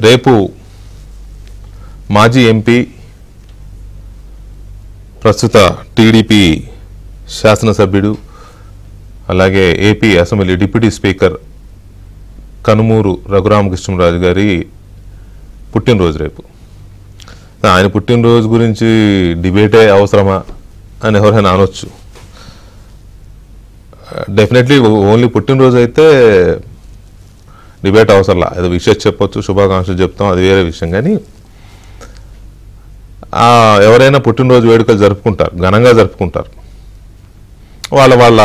రేపు మాజీ ఎంపీ ప్రస్తుత టీడీపీ శాసనసభ్యుడు అలాగే AP assembly deputy speaker Kanumuru Raghuramakrishnaraju గారి పుట్టినరోజు రేపు. ఆయన పుట్టినరోజు గురించి డిబేటే అవసరమా అని ఎవరైనా అనొచ్చు. డెఫినెట్లీ ఓన్లీ పుట్టినరోజు అయితే డిబేట్ అవసరంలా, ఏదో విషయం చెప్పొచ్చు, శుభాకాంక్షలు చెప్తాం, అది వేరే విషయం. కానీ ఎవరైనా పుట్టినరోజు వేడుకలు జరుపుకుంటారు, ఘనంగా జరుపుకుంటారు. వాళ్ళ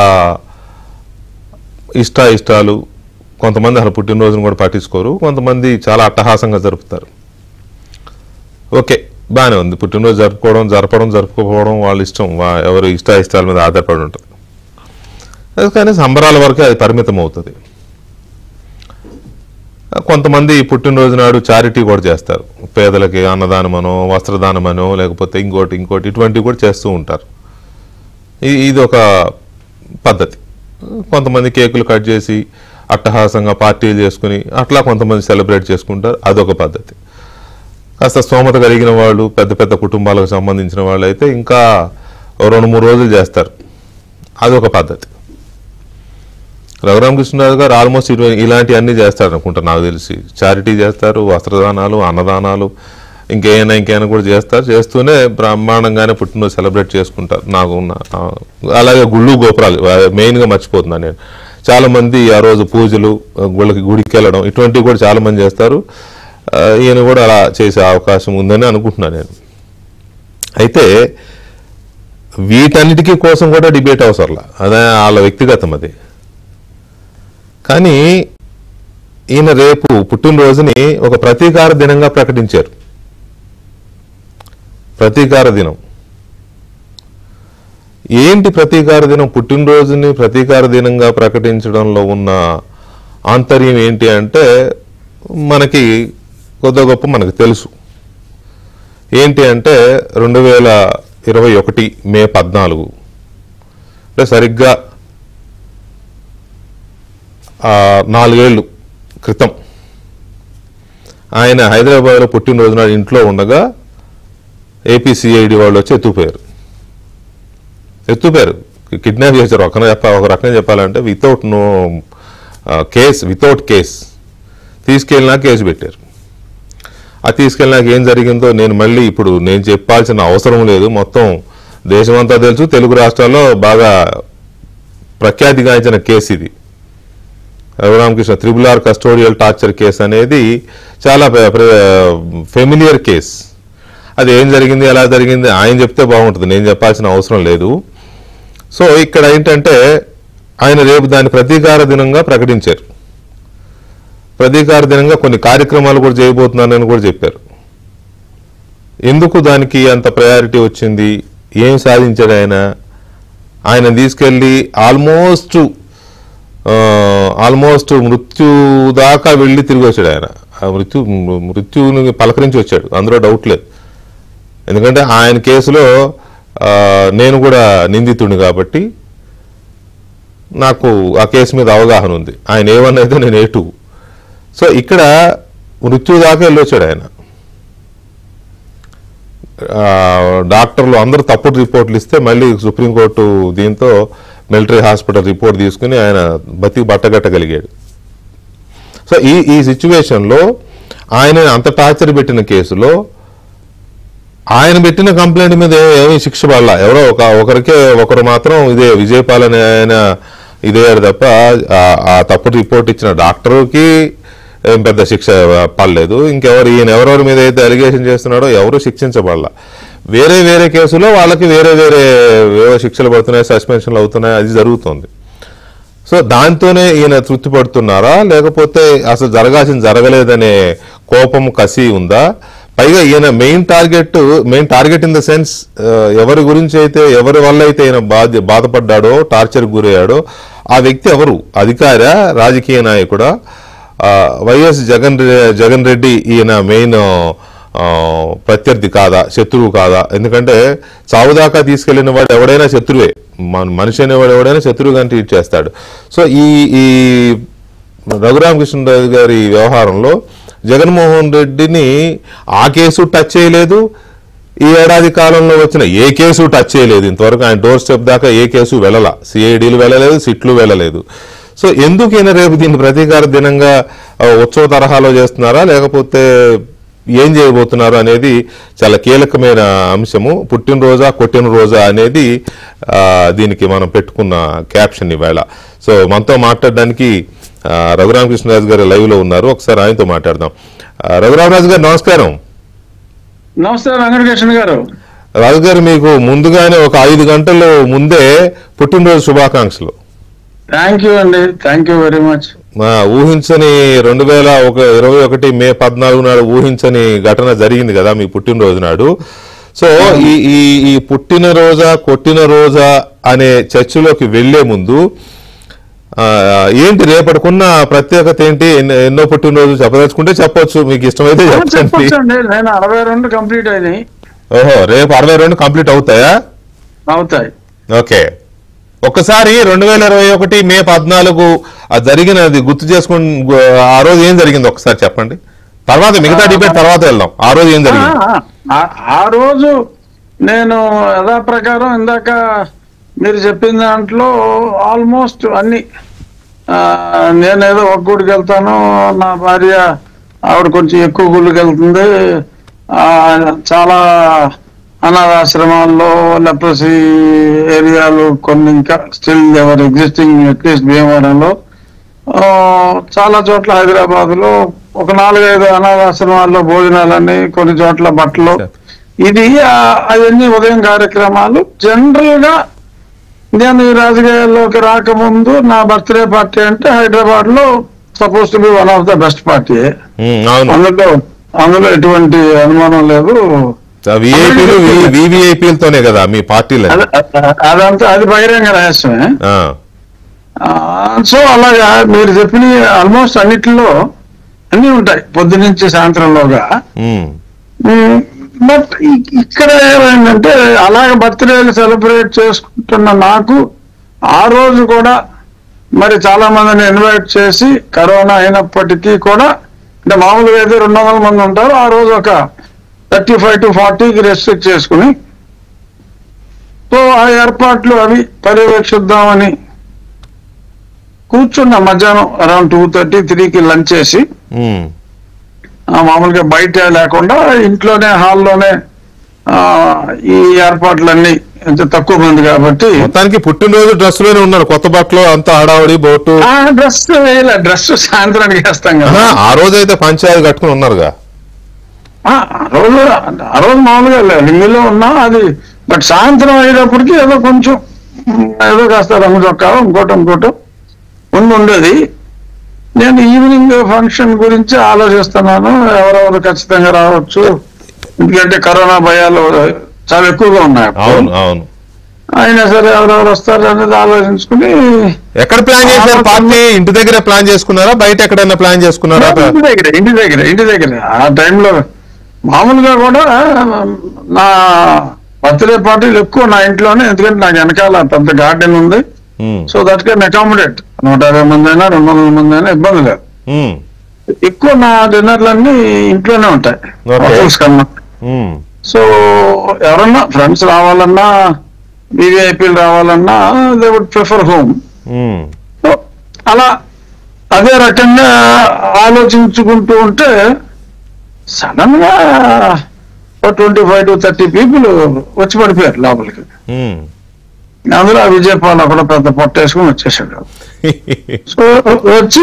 ఇష్టాలు, కొంతమంది అసలు పుట్టినరోజును కూడా పట్టించుకోరు, కొంతమంది చాలా అట్టహాసంగా జరుపుతారు. ఓకే, బాగానే ఉంది. పుట్టినరోజు జరుపుకోవడం వాళ్ళ ఇష్టం, ఎవరు ఇష్టాల మీద ఆధారపడి ఉంటుంది. కానీ సంబరాల వరకే అది పరిమితం అవుతుంది. కొంతమంది పుట్టినరోజు నాడు చారిటీ కూడా చేస్తారు, పేదలకి అన్నదానమనో వస్త్రదానమనో లేకపోతే ఇంకోటి ఇటువంటివి కూడా చేస్తూ ఉంటారు. ఇది ఒక పద్ధతి. కొంతమంది కేకులు కట్ చేసి అట్టహాసంగా పార్టీలు చేసుకుని అట్లా కొంతమంది సెలబ్రేట్ చేసుకుంటారు, అదొక పద్ధతి. కాస్త స్తోమత కలిగిన వాళ్ళు, పెద్ద పెద్ద కుటుంబాలకు సంబంధించిన వాళ్ళు అయితే ఇంకా 2-3 రోజులు చేస్తారు, అదొక పద్ధతి. రఘురామకృష్ణరాజు గారు ఆల్మోస్ట్ ఇలాంటి అన్నీ చేస్తారు అనుకుంటా, నాకు తెలిసి. చారిటీ చేస్తారు, వస్త్రదానాలు, అన్నదానాలు, ఇంకేమైనా కూడా చేస్తారు. చేస్తూనే బ్రహ్మాండంగానే పుట్టినరోజు సెలబ్రేట్ చేసుకుంటారు. అలాగే గుళ్ళు గోపురాలు మెయిన్గా మర్చిపోతున్నాను నేను. చాలామంది ఆ రోజు పూజలు, గుడికి వెళ్ళడం, ఇటువంటివి కూడా చాలామంది చేస్తారు. ఈయన కూడా అలా చేసే అవకాశం ఉందని అనుకుంటున్నాను నేను. అయితే వీటన్నిటికీ కోసం కూడా డిబేట్ అవసరంలా, అదే వాళ్ళ వ్యక్తిగతం అది. కానీ ఈయన రేపు పుట్టినరోజుని ఒక ప్రతీకార దినంగా ప్రకటించారు. ప్రతీకార దినం ఏంటి? ప్రతీకార దినం, పుట్టినరోజుని ప్రతీకార దినంగా ప్రకటించడంలో ఉన్న ఆంతర్యం ఏంటి అంటే మనకి కొద్ది గొప్ప మనకు తెలుసు. ఏంటి అంటే 2021 మే 14 అంటే సరిగ్గా 4 ఏళ్ళు క్రితం ఆయన హైదరాబాద్లో పుట్టినరోజు నాడు ఇంట్లో ఉండగా ఏపీసీఐడి వాళ్ళు వచ్చి ఎత్తుకుపోయారు. కిడ్నాప్ చేశారు. ఒక రకంగా చెప్పాలంటే వితౌట్ కేస్ తీసుకెళ్ళినా కేసు పెట్టారు. అది తీసుకెళ్ళినాక ఏం జరిగిందో ఇప్పుడు నేను చెప్పాల్సిన అవసరం లేదు, మొత్తం దేశమంతా తెలుసు. తెలుగు రాష్ట్రాల్లో బాగా ప్రఖ్యాతిగాంచిన కేసు ఇది. Raghurama Krishna RRR custodial torture case అనేది చాలా ఫెమిలియర్ కేస్. అది ఏం జరిగింది, ఎలా జరిగింది ఆయన చెప్తే బాగుంటుంది, నేను చెప్పాల్సిన అవసరం లేదు. సో ఇక్కడ ఏంటంటే ఆయన రేపు దాన్ని ప్రతీకార దినంగా ప్రకటించారు. ప్రతీకార దినంగా కొన్ని కార్యక్రమాలు కూడా చేయబోతున్నానని కూడా చెప్పారు. ఎందుకు దానికి అంత ప్రయారిటీ వచ్చింది, ఏం సాధించాడు ఆయన తీసుకెళ్ళి ఆల్మోస్ట్ మృత్యు దాకా వెళ్ళి తిరిగి వచ్చాడు. ఆయన మృత్యుని పలకరించి వచ్చాడు, అందులో డౌట్ లేదు. ఎందుకంటే ఆయన కేసులో నేను కూడా నిందితుడిని కాబట్టి నాకు ఆ కేసు మీద అవగాహన ఉంది. ఆయన A1 అయితే నేను A2. సో ఇక్కడ మృత్యు దాకా వెళ్ళొచ్చాడు ఆయన. డాక్టర్లు అందరూ తప్పుడు రిపోర్ట్లు ఇస్తే మళ్ళీ సుప్రీంకోర్టు దీంతో మిలిటరీ హాస్పిటల్ రిపోర్ట్ తీసుకుని ఆయన బట్టగట్టగలిగాడు. సో ఈ సిచ్యువేషన్లో ఆయన అంత టార్చర్ పెట్టిన కేసులో ఆయన పెట్టిన కంప్లైంట్ మీద ఏమీ శిక్ష పడలా. ఎవరో ఒకరు మాత్రం ఇదే విజయపాల్ అని ఆయన ఇదేయాడు తప్ప ఆ తప్పుడు రిపోర్ట్ ఇచ్చిన డాక్టర్కి ఏం పెద్ద శిక్ష పడలేదు. ఈయన ఎవరెవరి మీద అయితే అలిగేషన్ చేస్తున్నాడో ఎవరు శిక్షించబడలా. వేరే కేసులో వాళ్ళకి వేరే శిక్షలు పడుతున్నాయి, సస్పెన్షన్లు అవుతున్నాయి, అది జరుగుతుంది. సో దాంతోనే ఈయన తృప్తి పడుతున్నారా, లేకపోతే అసలు జరగలేదనే కోపం, కసి ఉందా? పైగా ఈయన main target in the sense ఎవరి గురించి అయితే, ఎవరి వల్ల అయితే ఈయన బాధపడ్డాడో, టార్చర్ గురయ్యాడో ఆ వ్యక్తి ఎవరు? అధికారా, రాజకీయ నాయకుడా? వైఎస్ జగన్ రెడ్డి ఈయన మెయిన్ ప్రత్యర్థి కాదా, శత్రువు కాదా? ఎందుకంటే చావుదాకా తీసుకెళ్లిన వాడు ఎవడైనా శత్రువే, మనిషి అనేవాడు ఎవడైనా శత్రువుగా ట్రీట్ చేస్తాడు. సో ఈ రఘురామకృష్ణరాజు గారి వ్యవహారంలో జగన్మోహన్ రెడ్డిని ఆ కేసు టచ్ చేయలేదు, ఈ ఏడాది కాలంలో వచ్చిన ఏ కేసు టచ్ చేయలేదు. ఇంతవరకు ఆయన డోర్ స్టెప్ దాకా ఏ కేసు వెళ్ళాల, సిఐడీలు వెళ్ళలేదు, సిట్లు వెళ్ళలేదు. సో ఎందుకైనా రేపు దీన్ని ప్రతీకార దినంగా ఉత్సవ తరహాలో చేస్తున్నారా, లేకపోతే ఏం చేయబోతున్నారు అనేది చాలా కీలకమైన అంశము. పుట్టినరోజా కొట్టిన రోజా అనేది దీనికి మనం పెట్టుకున్న క్యాప్షన్ ఇవాళ. సో మనతో మాట్లాడడానికి రఘురామకృష్ణరాజు గారు లైవ్ లో ఉన్నారు. ఒకసారి ఆయనతో మాట్లాడదాం. రఘురామరాజు గారు నమస్కారం. నమస్కారం వెంకటకృష్ణ గారు. రాజు గారు, మీకు ముందుగానే ఒక 5 గంటల ముందే పుట్టినరోజు శుభాకాంక్షలు. థ్యాంక్ యూ అండి, థ్యాంక్ యూ వెరీ మచ్. ఊహించని 2021 మే 14 నాడు ఊహించని ఘటన జరిగింది కదా మీ పుట్టినరోజు నాడు. సో ఈ పుట్టినరోజా కొట్టిన రోజా అనే చర్చలోకి వెళ్లే ముందు ఏంటి రేపటికున్న ప్రత్యేకత ఏంటి? ఎన్నో పుట్టినరోజు చెప్పదలుచుకుంటే చెప్పొచ్చు, మీకు ఇష్టమైతే చెప్పండి. నేను 62 కంప్లీట్ అయినాయి. ఓహో, రేపు 62 కంప్లీట్ అవుతాయా? అవుతాయి. ఓకే, ఒక్కసారి 2021 మే 14 జరిగినది గుర్తు చేసుకుని ఆ రోజు ఏం జరిగింది ఒకసారి చెప్పండి. తర్వాత మిగతా డిబేట్ తర్వాత వెళ్దాం. ఆ రోజు ఏం జరిగింది? ఆ రోజు నేను యథాప్రకారం ఇందాక మీరు చెప్పిన దాంట్లో ఆల్మోస్ట్ అన్ని, నేనేదో ఒక గుడికి వెళ్తాను, నా భార్య ఆవిడ కొంచెం ఎక్కువ గుళ్ళకి వెళ్తుంది, చాలా అనాథాశ్రమాల్లో లెప్రసీ ఏరియాలు కొన్ని ఇంకా స్టిల్ ఎవర్ ఎగ్జిస్టింగ్, అట్లీస్ట్ భీమవరంలో, చాలా చోట్ల హైదరాబాద్ లో ఒక 4-5 అనాథాశ్రమాల్లో భోజనాలని, కొన్ని చోట్ల బట్టలు, ఇది అవన్నీ ఉదయం కార్యక్రమాలు. జనరల్ గా నేను ఈ రాజకీయాల్లోకి రాకముందు నా బర్త్డే పార్టీ అంటే హైదరాబాద్ లో suppose to be one of the best party. అందులో ఎటువంటి అనుమానం లేదు. వివిఐపీలతోనే కదా మీ పార్టీలో, అదంతా అది బహిరంగ రహస్యమే. సో అలాగా మీరు చెప్పిన ఆల్మోస్ట్ అన్నిటిలో అన్ని ఉంటాయి పొద్దునుంచి సాయంత్రంలోగా. బట్ ఇక్కడ ఏమైందంటే అలాగ బర్త్డేలు సెలబ్రేట్ చేసుకుంటున్న నాకు ఆ రోజు కూడా మరి చాలా మందిని ఇన్వైట్ చేసి, కరోనా అయినప్పటికీ కూడా, అంటే మామూలుగా అయితే 200 మంది ఉంటారు, ఆ రోజు ఒక 35 to 40కి రెస్ట్రిక్ట్ చేసుకుని, సో ఆ ఏర్పాట్లు అవి పర్యవేక్షిద్దామని కూర్చున్న మధ్యాహ్నం అరౌండ్ 2:30-3కి లంచ్ చేసి, మామూలుగా బయట లేకుండా ఇంట్లోనే హాల్లోనే ఈ ఏర్పాట్లన్నీ తక్కువ మంది కాబట్టి. మొత్తానికి పుట్టినరోజు డ్రెస్ లోనే ఉన్నారు, కొత్త బట్టలు అంతా హడావుడి బోటు. డ్రెస్ సాయంత్రానికి వేస్తాం కదా. ఆ రోజు అయితే పంచాయతీ కట్టుకుని ఉన్నారుగా. ఆ రోజు మామూలుగా లింగిలో ఉన్నా అది, బట్ సాయంత్రం అయ్యేటప్పటికి ఏదో కొంచెం ఏదో కాస్త రంగు చొక్కా ఇంకోటి ఉండేది. నేను ఈవినింగ్ ఫంక్షన్ గురించి ఆలోచిస్తున్నాను, ఎవరెవరు ఖచ్చితంగా రావచ్చు, ఎందుకంటే కరోనా భయాలు చాలా ఎక్కువగా ఉన్నాయి. అయినా సరే ఎవరెవరు వస్తారు అనేది ఆలోచించుకుని. ఎక్కడ ప్లాన్ చేశారు పార్టీ? ఇంటి దగ్గర ప్లాన్ చేసుకున్నారా, బయట ఎక్కడైనా ప్లాన్ చేసుకున్నారా? ఇంటి దగ్గర ఆ టైంలో మామూలుగా కూడా నా బర్త్డే పార్టీలు ఎక్కువ నా ఇంట్లోనే, ఎందుకంటే నాకు వెనకాల పెద్ద గార్డెన్ ఉంది. సో దట్ కెన్ అకామిడేట్ 150 మంది అయినా 200 మంది అయినా ఇబ్బంది లేదు. ఎక్కువ నా డిన్నర్లన్నీ ఇంట్లోనే ఉంటాయి హోటల్స్ కన్నా. సో ఎవరన్నా ఫ్రెండ్స్ రావాలన్నా, వివిఐపీలు రావాలన్నా they would prefer home. So అలా అదే రకంగా ఆలోచించుకుంటూ ఉంటే సడన్ గా 25 to 30 పీపుల్ వచ్చి పడిపోయారు లోపలికి. అందులో విజయపాల్ అక్కడ పెద్ద పొట్టేసుకుని వచ్చేసాడు. సో వచ్చి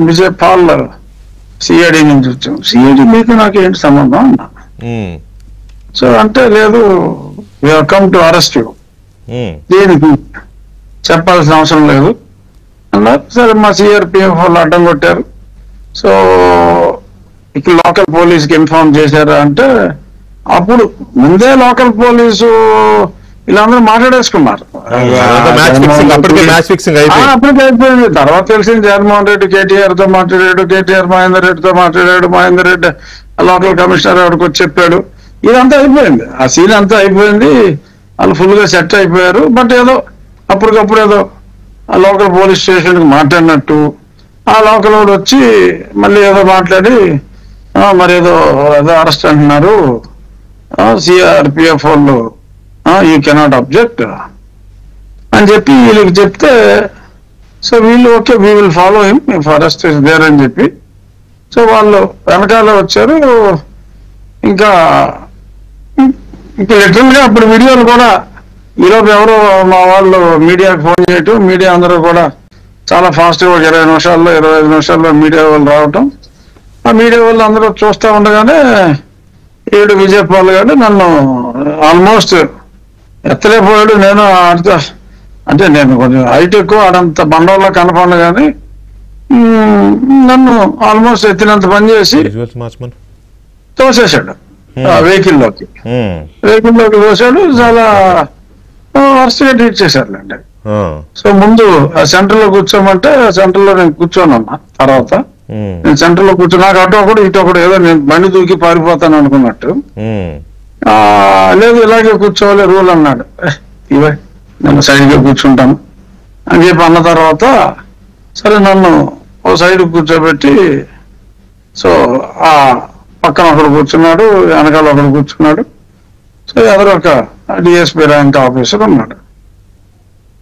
విజయపాల్ సిఐడి నుంచి వచ్చాం. సిఐడి మీకు నాకు ఏంటి సంబంధం అన్నా. సో అంటే లేదు, కమ్ టు అరెస్ట్ యూ, దీనికి చెప్పాల్సిన అవసరం లేదు అన్నారు. సరే మా సిఆర్పిఎఫ్ వాళ్ళు అడ్డం కొట్టారు. సో ఇక్కడ లోకల్ పోలీస్కి ఇన్ఫార్మ్ చేశారా అంటే, అప్పుడు ముందే లోకల్ పోలీసు వీళ్ళందరూ మాట్లాడేసుకున్నారు. అప్పటికి అయిపోయింది. తర్వాత తెలిసింది జగన్మోహన్ రెడ్డి కేటీఆర్ తో మాట్లాడాడు, కేటీఆర్ మహేందర్ రెడ్డితో మాట్లాడాడు, మహేందర్ రెడ్డి లోకల్ కమిషనర్ ఎవరికి వచ్చి చెప్పాడు. ఇదంతా అయిపోయింది, ఆ సీన్ అంతా అయిపోయింది. వాళ్ళు ఫుల్ గా సెట్ అయిపోయారు. బట్ ఏదో అప్పటికప్పుడు ఏదో ఆ లోకల్ పోలీస్ స్టేషన్ కి మాట్లాడినట్టు ఆ లోకల్ వాడు వచ్చి మళ్ళీ ఏదో మాట్లాడి మరి ఏదో అరెస్ట్ అంటున్నారు, సిఆర్పిఎఫ్ వాళ్ళు యూ కెనాట్ అబ్జెక్ట్ అని చెప్పి వీళ్ళకి చెప్తే, సో వీళ్ళు okay we will follow him if arrest is there అని చెప్పి, సో వాళ్ళు వెనకాల వచ్చారు. ఇంకా లిటరల్ గా అప్పుడు వీడియోలు కూడా ఈలోపు ఎవరో మా వాళ్ళు మీడియాకి ఫోన్ చేయటం, మీడియా అందరూ కూడా చాలా ఫాస్ట్ గా 20 నిమిషాల్లో 25 నిమిషాల్లో మీడియా వాళ్ళు రావటం, ఆ మీడియా వాళ్ళు అందరూ చూస్తూ ఉండగానే ఏడు విజయపాల్ గారు నన్ను ఆల్మోస్ట్ ఎత్తలేకపోయాడు. నేను అంటే నేను కొంచెం హైట్ ఎక్కువ, ఆడంత బండల్లో కనపడను కానీ నన్ను ఆల్మోస్ట్ ఎత్తినంత పని చేసి తోసేశాడు వెహికల్లోకి తోసాడు. చాలా వరుసగా ట్రీట్ చేశారులేండి. సో ముందు సెంటర్ లో కూర్చోమంటే సెంటర్ లో నేను కూర్చోనన్నా. తర్వాత నేను సెంటర్ లో కూర్చో, నాకు అటు ఒకటి ఇటు ఒకటి ఏదో నేను బండి దూకి పారిపోతాను అనుకున్నట్టు, లేదు ఇలాగే కూర్చోవాలి రూల్ అన్నాడు. ఇవే నేను సైడ్ గా కూర్చుంటాను అని చెప్పి అన్న తర్వాత సరే నన్ను ఓ సైడ్ కూర్చోబెట్టి, సో ఆ పక్కన ఒకడు కూర్చున్నాడు, వెనకాల ఒకడు కూర్చున్నాడు. సో ఎదురు ఒక డిఎస్పీ ర్యాంక్ ఆఫీసర్ ఉన్నాడు.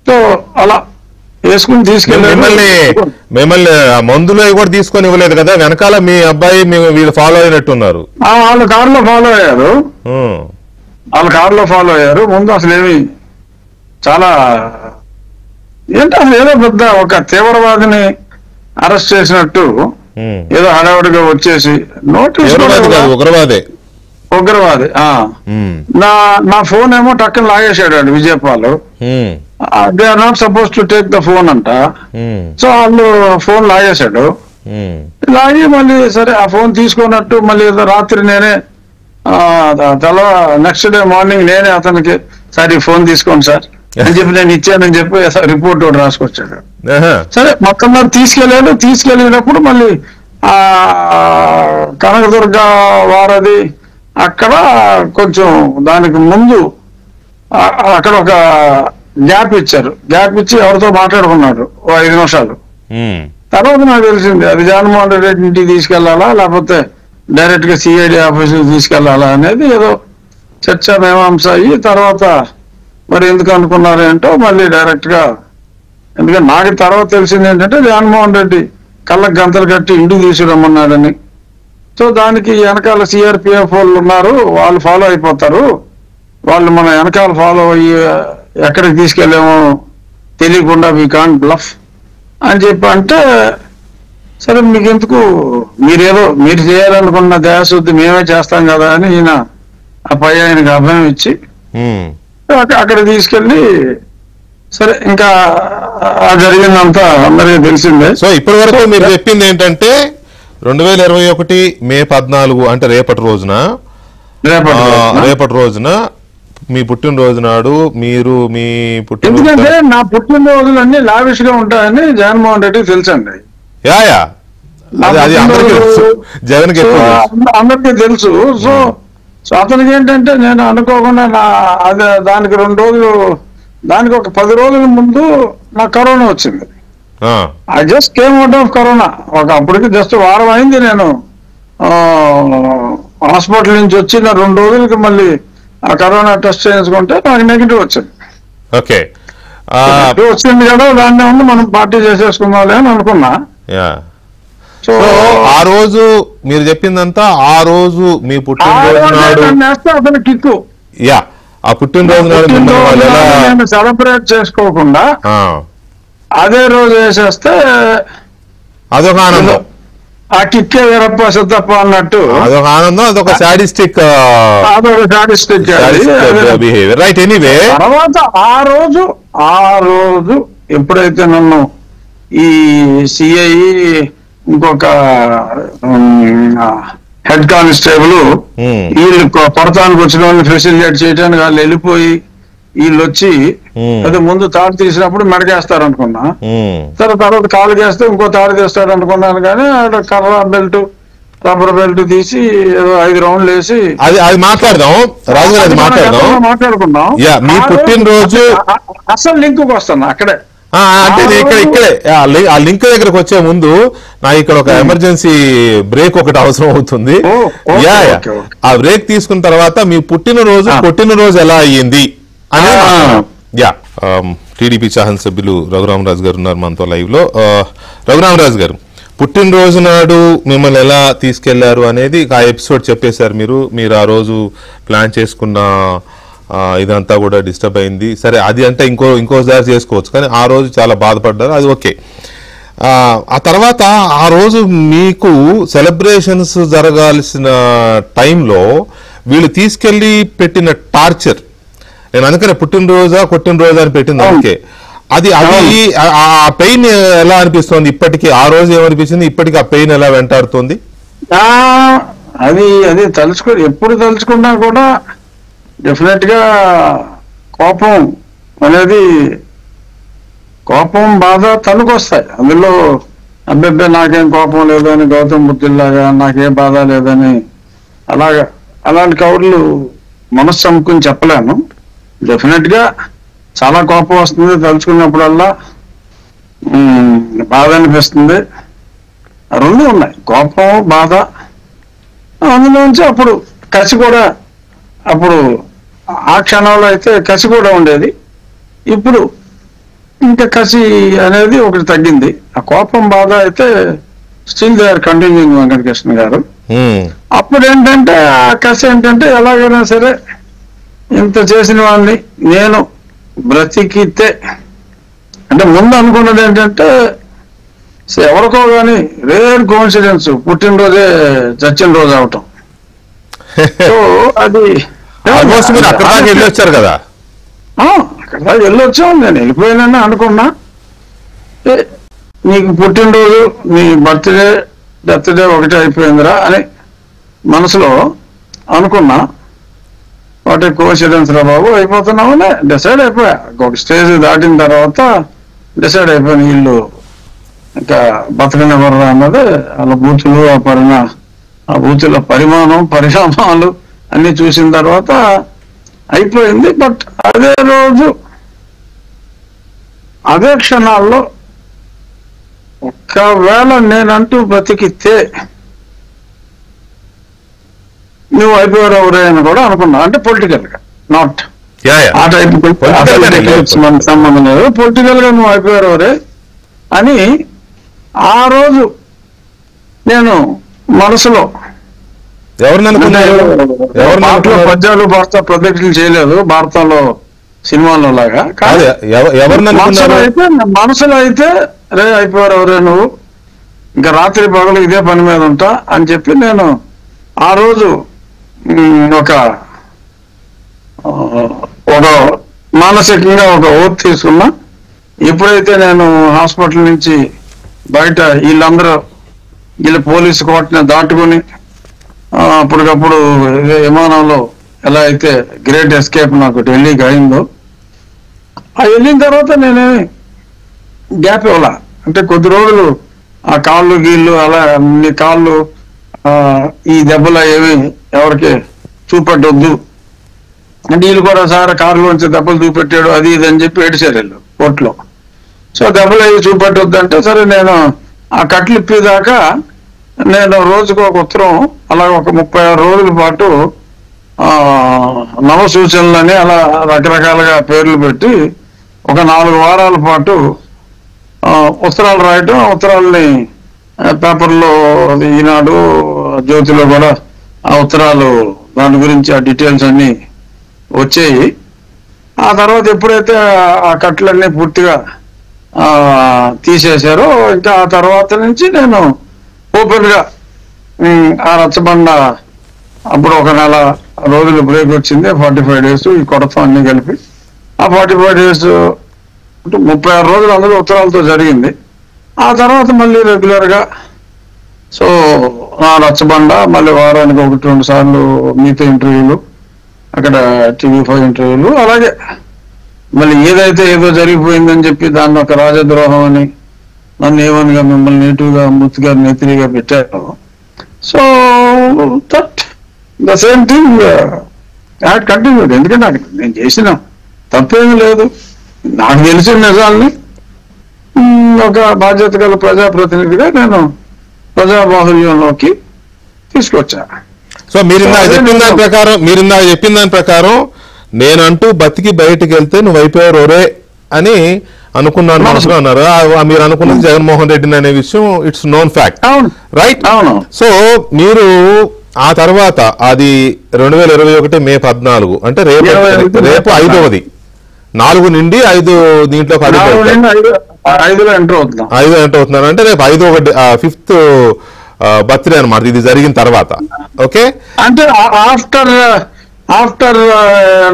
సో అలా వేసుకుని తీసుకెళ్ళి మిమ్మల్ని మందులో కూడా తీసుకొని ఇవ్వలేదు కదా, వెనకాల మీ అబ్బాయి వీళ్ళు ఫాలో అయినట్టున్నారు. వాళ్ళు కారులో ఫాలో అయ్యారు, వాళ్ళు కారులో ఫాలో అయ్యారు. ముందు అసలు ఏమి చాలా ఏంటి అసలు ఏదో పెద్ద ఒక తీవ్రవాదిని అరెస్ట్ చేసినట్టు ఏదో హడావుడిగా వచ్చేసి నోటీస్ ఉగ్రవాది నా ఫోన్ ఏమో టక్కన లాగేసాడు Vijayapal. They are not suppose to take the phone అంట. సో వాళ్ళు ఫోన్ లాగేశాడు. లాగి మళ్ళీ సరే ఆ ఫోన్ తీసుకున్నట్టు మళ్ళీ రాత్రి నేనే నెక్స్ట్ డే మార్నింగ్ నేనే అతనికి సార్ ఈ ఫోన్ తీసుకోండి సార్ అని చెప్పి నేను ఇచ్చానని చెప్పి రిపోర్ట్ ఒకటి రాసుకొచ్చాడు. సరే మొత్తం తీసుకెళ్ళాడు. తీసుకెళ్ళినప్పుడు మళ్ళీ ఆ కనకదుర్గ వారధి అక్కడ కొంచెం దానికి ముందు అక్కడ ఒక గ్యాప్ ఇచ్చారు. గ్యాప్ ఇచ్చి ఎవరితో మాట్లాడుకున్నాడు 5 నిమిషాలు. తర్వాత నాకు తెలిసింది అది జగన్మోహన్ రెడ్డి ఇంటికి తీసుకెళ్లాలా లేకపోతే డైరెక్ట్ గా సిఐడి ఆఫీసుకి తీసుకెళ్లాలా అనేది ఏదో చర్చ మీమాంస అయ్యి తర్వాత మరి ఎందుకు అనుకున్నారు ఏంటో మళ్ళీ డైరెక్ట్ గా, ఎందుకంటే నాకు తర్వాత తెలిసింది ఏంటంటే జగన్మోహన్ రెడ్డి కళ్ళకు గంతలు కట్టి ఇంటికి తీసుకురమ్మన్నాడని. సో దానికి వెనకాల సిఆర్పిఎఫ్ వాళ్ళు ఉన్నారు, వాళ్ళు ఫాలో అయిపోతారు, వాళ్ళు మన వెనకాల ఫాలో అయ్యి ఎక్కడికి తీసుకెళ్ళామో తెలియకుండా వీ కాంట్ బ్లఫ్ అని చెప్పి అంటే, సరే మీకు ఎందుకు మీరు చేయాలనుకున్న దయాశుద్ధి మేమే చేస్తాం కదా అని ఈయన ఆ పై ఆయనకి అభయం ఇచ్చి అక్కడ తీసుకెళ్ళి సరే ఇంకా జరిగిందంతా అందరికీ తెలిసిందే. సో ఇప్పటి వరకు మీరు చెప్పింది ఏంటంటే 2021 మే 14 అంటే రేపటి రోజున మీ పుట్టినరోజు నాడు మీరు మీ ఎందుకంటే నా పుట్టినరోజులన్నీ లావిష్ గా ఉంటాయని జగన్మోహన్ రెడ్డికి తెలుసండి. అందరికీ తెలుసు. సో అతనికి ఏంటంటే నేను అనుకోకుండా దానికి 2 రోజులు దానికి ఒక 10 రోజుల ముందు నాకు కరోనా వచ్చింది. I just came out of corona. అప్పటికి జస్ట్ వారం అయింది నేను హాస్పిటల్ నుంచి వచ్చిన 2 రోజులకి మళ్ళీ ఆ కరోనా టెస్ట్ చేయించుకుంటే నాకు నెగిటివ్ వచ్చింది. ఓకే వచ్చింది కదా దాన్ని ఉండి మనం పార్టీ చేసేసుకుందాం అని అనుకున్నా. సో ఆ రోజు మీరు చెప్పిందంతా ఆ రోజు మీ పుట్టినరోజు నాడు అతను కిక్కు ఆ పుట్టినరోజు నాడు సెలబ్రేట్ చేసుకోకుండా అదే రోజు వేసేస్తే అదొక ఆనందం, ఆ కిక్కే వీరప్ప సిద్ధప్ప అన్నట్టు అదొక ఆనందం, అదొక సాడిస్టిక్ బిహేవియర్. రైట్. ఎనీవే తర్వాత ఆ రోజు ఎప్పుడైతే నన్ను ఈ సిఐ ఇంకొక హెడ్ కానిస్టేబుల్ వీళ్ళు కొడతానికి వచ్చిన వాళ్ళని ఫెసిలిటేట్ చేయడానికి వాళ్ళు వెళ్ళిపోయి వీళ్ళు వచ్చి అదే ముందు తాడు తీసినప్పుడు మెడకేస్తారు అనుకున్నా. తర్వాత కాలు వేస్తే ఇంకో తాడు తీస్తాడు అనుకున్నాను కానీ కర్ర బెల్ట్ రబ్బర్ బెల్ట్ తీసి 5 రౌండ్లు వేసి అది మాట్లాడదాం రాజు గారు, మాట్లాడుకుందాం. మీ పుట్టినరోజు అసలు లింక్ వస్తాను అక్కడే అంటే ఇక్కడే ఆ లింక్ దగ్గరకు వచ్చే ముందు నా ఇక్కడ ఒక ఎమర్జెన్సీ బ్రేక్ ఒకటి అవసరం అవుతుంది. ఆ బ్రేక్ తీసుకున్న తర్వాత మీ పుట్టినరోజు ఎలా అయ్యింది అని టీడీపీ శాసనసభ్యులు రఘురామరాజు గారు ఉన్నారు మనతో లైవ్ లో. రఘురామరాజు గారు, పుట్టినరోజు నాడు మిమ్మల్ని ఎలా తీసుకెళ్లారు అనేది ఆ ఎపిసోడ్ చెప్పేశారు. మీరు ఆ రోజు ప్లాన్ చేసుకున్న ఇదంతా కూడా డిస్టర్బ్ అయింది. సరే, అది అంటే ఇంకోసారి చేసుకోవచ్చు, కానీ ఆ రోజు చాలా బాధపడ్డారు, అది ఓకే. ఆ తర్వాత ఆ రోజు మీకు సెలబ్రేషన్స్ జరగాల్సిన టైంలో వీళ్ళు తీసుకెళ్లి పెట్టిన టార్చర్, నేను అందుకనే కొట్టినరోజా అని పెట్టింది అందుకే. అది ఆ పెయిన్ ఎలా అనిపిస్తుంది ఇప్పటికీ? ఆ రోజు ఏమనిపించింది, ఇప్పటికీ ఆ పెయిన్ ఎలా వెంటాడుతుంది? అది ఎప్పుడు తలుచుకున్నా కూడా డెఫినెట్ గా కోపం బాధ తనుకొస్తాయి. అందులో అబ్బెబ్బే నాకేం కోపం లేదని, గౌతమ్ బుద్ధుల్లాగా నాకేం బాధ లేదని అలాంటి కౌర్లు మనస్సు అమ్ముకుని చెప్పలేను. డెఫినెట్ గా చాలా కోపం వస్తుంది, తలుచుకున్నప్పుడల్లా బాధ అనిపిస్తుంది. రెండు ఉన్నాయి, కోపం బాధ. అందులోంచి అప్పుడు కసి కూడా, అప్పుడు ఆ క్షణంలో అయితే కసి కూడా ఉండేది. ఇప్పుడు ఇంకా కసి అనేది ఒకటి తగ్గింది. ఆ కోపం బాధ అయితే still they are continuing Venkatakrishna garu. అప్పుడు ఏంటంటే ఆ కసి ఏంటంటే ఎలాగైనా సరే ఇంత చేసిన వాడిని నేను బ్రతికితే, అంటే ముందు అనుకున్నది ఏంటంటే ఎవరికో కానీ రేర్ కోఇన్సిడెన్స్ పుట్టినరోజే చచ్చిన రోజు అవటం. సో అది అక్కడ దాకా వెళ్ళొచ్చారు కదా, అక్కడ దాకా వెళ్ళొచ్చాం. నేను వెళ్ళిపోయానని అనుకున్నా. నీకు పుట్టినరోజు నీ డెత్ డే ఒకటే అయిపోయిందిరా అని మనసులో అనుకున్నా. వాటి కోఇన్సిడెన్స్ రా బాబు, అయిపోతున్నామని డిసైడ్ అయిపోయా. ఒక స్టేజ్ దాటిన తర్వాత డిసైడ్ అయిపోయిన వీళ్ళు ఇంకా బతకనివ్వరా అన్నది. వాళ్ళ బూతులు ఆ బూతుల పరిణామాలు అన్ని చూసిన తర్వాత అయిపోయింది. బట్ అదే రోజు అదే క్షణాల్లో ఒకవేళ నేనంటూ బ్రతికితే నువ్వు అయిపోయారు ఎవరే అని కూడా అనుకున్నా. అంటే పొలిటికల్ గా, నాట్ ఆ టైప్ మనకు సంబంధం లేదు. పొలిటికల్ గా నువ్వు అయిపోయారు ఎవరే అని ఆ రోజు నేను మనసులో పద్యాలు ప్రొజెక్టులు చేయలేదు భారతంలో సినిమాల్లో లాగా. మనసులో అయితే రే అయిపోయారు ఎవరే నువ్వు, ఇంకా రాత్రి పగలు ఇదే పని మీద ఉంటా అని చెప్పి నేను ఆ రోజు ఒక మానసికంగా ఒక ఓత్ తీసుకున్నా. ఎప్పుడైతే నేను హాస్పిటల్ నుంచి బయట వీళ్ళు పోలీసు కోటని దాటుకుని అప్పటికప్పుడు విమానంలో ఎలా అయితే గ్రేట్ ఎస్కేప్ నాకు ఢిల్లీకి అయిందో, వెళ్ళిన తర్వాత నేనేమి గ్యాప్ ఇవ్వాల. అంటే కొద్ది రోజులు ఆ కాళ్ళు గీళ్ళు అలా అన్ని కాళ్ళు ఈ దెబ్బలు ఏమి ఎవరికి చూపెట్టొద్దు అంటే వీళ్ళు కూడా సార్ కారులోంచి దెబ్బలు చూపెట్టాడు అది ఇది అని చెప్పి ఏడిచారు వీళ్ళు కోర్టులో. సో దెబ్బలు అవి చూపెట్టొద్దు అంటే సరే నేను ఆ కట్లు ఇప్పేదాకా నేను రోజుకు ఒక ఉత్తరం అలా ఒక 36 రోజుల పాటు నవ సూచనలని అలా రకరకాలుగా పేర్లు పెట్టి ఒక 4 వారాల పాటు ఉత్తరాలు రాయటం. ఉత్తరాలని పేపర్లో ఈనాడు జ్యోతిలో కూడా ఆ ఉత్తరాలు దాని గురించి ఆ డీటెయిల్స్ అన్ని వచ్చాయి. ఆ తర్వాత ఎప్పుడైతే ఆ కట్లన్నీ పూర్తిగా తీసేశారో ఇంకా ఆ తర్వాత నుంచి నేను ఓపెన్ గా ఆ రచ్చబండ అప్పుడు ఒక 1 నెల రోజులు బ్రేక్ వచ్చింది, 45 days ఈ కొడతాం అన్ని కలిపి. ఆ 45 days 36 రోజులు అందులో ఉత్తరాలతో జరిగింది. ఆ తర్వాత మళ్ళీ రెగ్యులర్ గా సో ఆ రచ్చబండ మళ్ళీ వారానికి 1-2 సార్లు మీతో ఇంటర్వ్యూలు, అక్కడ TV5 ఇంటర్వ్యూలు, అలాగే మళ్ళీ ఏదో జరిగిపోయిందని చెప్పి దాన్ని ఒక రాజద్రోహం అని నన్ను ఏమనిగా మిమ్మల్ని నేటివ్గా ముత్తుగా నెత్తిగా పెట్టారు. So that the same thing had continued. ఎందుకంటే నాకు నేను చేసిన తప్పేమీ లేదు, నాకు తెలిసిన నిజాల్ని ఒక బాధ్యత గల ప్రజాప్రతినిధిగా నేను ప్రజాబాహుల్యంలోకి తీసుకొచ్చా. సో మీరు ఇందాక చెప్పిన దాని ప్రకారం నేనంటూ బతికి బయటికి వెళ్తే నువ్వు అయిపోయావు రోరే అని అనుకున్నాను మనసులో అన్నారు. మీరు అనుకున్నది జగన్మోహన్ రెడ్డిని అనే విషయం it's known fact, right? So మీరు ఆ తర్వాత అది 2021 మే 14 అంటే రేపు 5వది, 4 నుండి 5 దీంట్లో 5లో ఎంటర్ అవుతున్నారు అంటే రేపు 5th బర్త్డే అనమాట ఇది జరిగిన తర్వాత. ఓకే, అంటే ఆఫ్టర్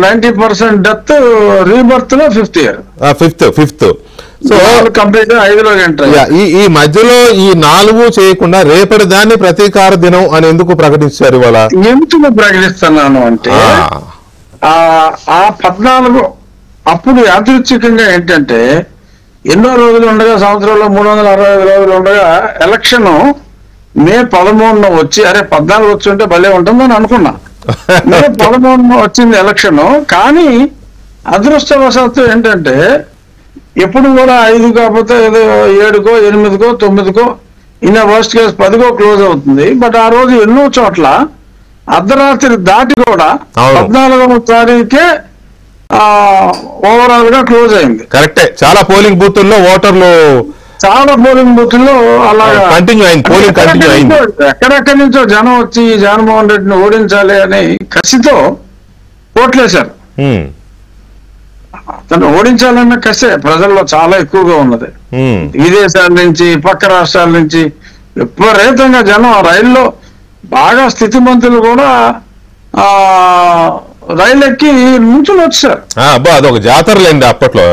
90% డెత్ రీబర్త్ లో 5th year, fifth. So complete 5లో ఎంటర్. ఈ మధ్యలో ఈ 4 చేయకుండా రేపటి దాన్ని ప్రతీకార దినం అని ఎందుకు ప్రకటించారు ఇవాళ? ఎందుకు ప్రకటిస్తున్నాను అంటే ఆ 14 అప్పుడు యాదృచ్ఛికంగా ఏంటంటే ఎన్నో రోజులు ఉండగా, సంవత్సరంలో 365 రోజులు ఉండగా ఎలక్షన్ మే 13 వచ్చి, అరే 14 వచ్చి ఉంటే భలే ఉంటుందని అనుకున్నా. మే 13 వచ్చింది ఎలక్షన్. కానీ అదృష్టవశాత్తు ఏంటంటే ఎప్పుడు కూడా 5 కాకపోతే ఏదో 7కో 8కో 9కో ఇన్ వర్స్ట్ కేసు 10కో క్లోజ్ అవుతుంది. బట్ ఆ రోజు ఎన్నో చోట్ల అర్ధరాత్రి దాటి కూడా 14వ తారీఖే ఓవరాల్ గా క్లోజ్ అయింది. కరెక్టే, చాలా పోలింగ్ బూతుల్లో ఓటర్లు అలాగా కంటిన్యూ అయింది. ఎక్కడెక్కడి నుంచో జనం వచ్చి జగన్మోహన్ రెడ్డిని ఓడించాలి అని కసితో ఓట్లేశారు. అతను ఓడించాలన్న కసే ప్రజల్లో చాలా ఎక్కువగా ఉన్నది. విదేశాల నుంచి, పక్క రాష్ట్రాల నుంచి విపరీతంగా జనం రైల్లో బాగా స్థితిమంతులు కూడా రైలు ఎక్కి నుంచుని వచ్చారు. అదొక జాతరలేండి అప్పట్లో,